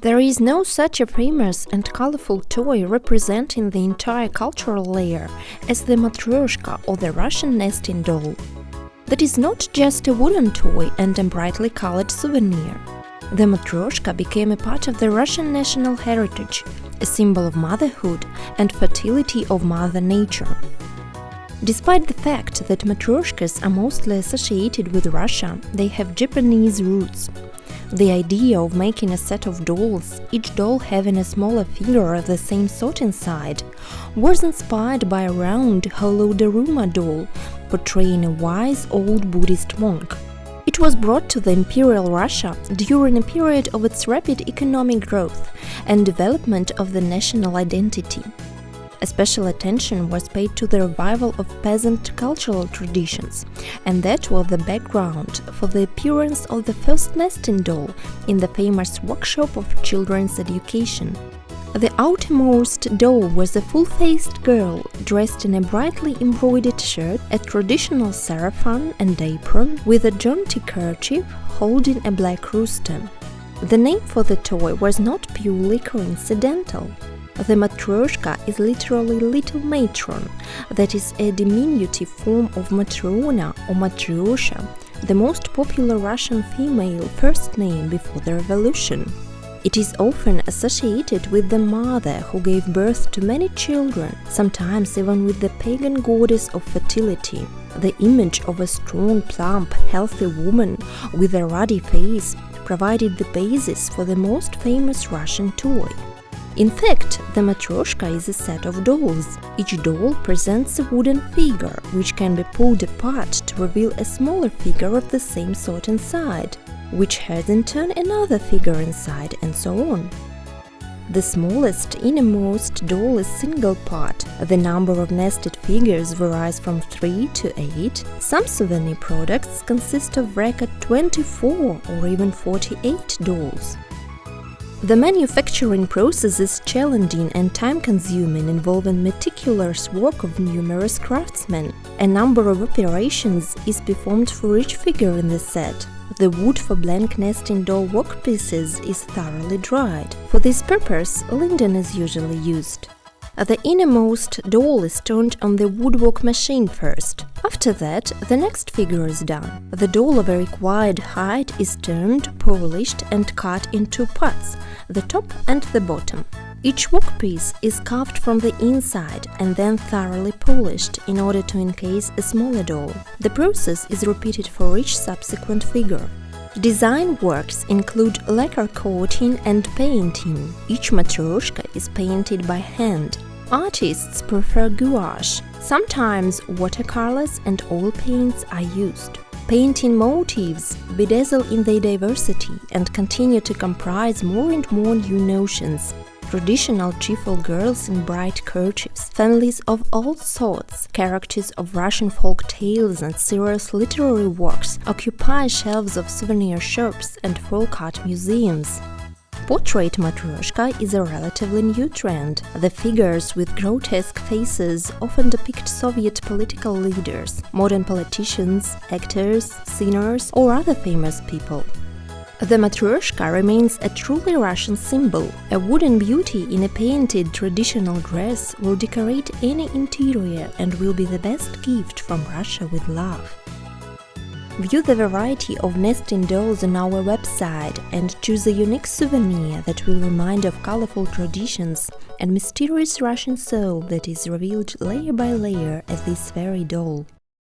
There is no such a famous and colorful toy representing the entire cultural layer as the Matryoshka or the Russian nesting doll. That is not just a wooden toy and a brightly colored souvenir. The Matryoshka became a part of the Russian national heritage, a symbol of motherhood and fertility of Mother Nature. Despite the fact that Matryoshkas are mostly associated with Russia, they have Japanese roots. The idea of making a set of dolls, each doll having a smaller figure of the same sort inside, was inspired by a round, hollow Daruma doll portraying a wise old Buddhist monk. It was brought to the Imperial Russia during a period of its rapid economic growth and development of the national identity. A special attention was paid to the revival of peasant cultural traditions, and that was the background for the appearance of the first nesting doll in the famous workshop of children's education. The outermost doll was a full-faced girl dressed in a brightly embroidered shirt, a traditional sarafan and apron, with a jaunty kerchief holding a black rooster. The name for the toy was not purely coincidental. The Matryoshka is literally little matron, that is a diminutive form of Matrona or Matryoshka, the most popular Russian female first name before the revolution. It is often associated with the mother who gave birth to many children, sometimes even with the pagan goddess of fertility. The image of a strong, plump, healthy woman with a ruddy face provided the basis for the most famous Russian toy. In fact, the Matryoshka is a set of dolls. Each doll presents a wooden figure, which can be pulled apart to reveal a smaller figure of the same sort inside, which has in turn another figure inside, and so on. The smallest, innermost doll is single part. The number of nested figures varies from 3 to 8. Some souvenir products consist of record 24 or even 48 dolls. The manufacturing process is challenging and time-consuming, involving meticulous work of numerous craftsmen. A number of operations is performed for each figure in the set. The wood for blank nesting doll workpieces is thoroughly dried. For this purpose, linden is usually used. The innermost doll is turned on the woodwork machine first. After that, the next figure is done. The doll of a required height is turned, polished and cut in two parts, the top and the bottom. Each workpiece is carved from the inside and then thoroughly polished in order to encase a smaller doll. The process is repeated for each subsequent figure. Design works include lacquer coating and painting. Each Matryoshka is painted by hand. Artists prefer gouache. Sometimes watercolors and oil paints are used. Painting motifs bedazzle in their diversity and continue to comprise more and more new notions. Traditional cheerful girls in bright kerchiefs, families of all sorts, characters of Russian folk tales and serious literary works occupy shelves of souvenir shops and folk art museums. Portrait Matryoshka is a relatively new trend. The figures with grotesque faces often depict Soviet political leaders, modern politicians, actors, singers, or other famous people. The Matryoshka remains a truly Russian symbol. A wooden beauty in a painted traditional dress will decorate any interior and will be the best gift from Russia with love. View the variety of nesting dolls on our website and choose a unique souvenir that will remind of colorful traditions and mysterious Russian soul that is revealed layer by layer as this very doll.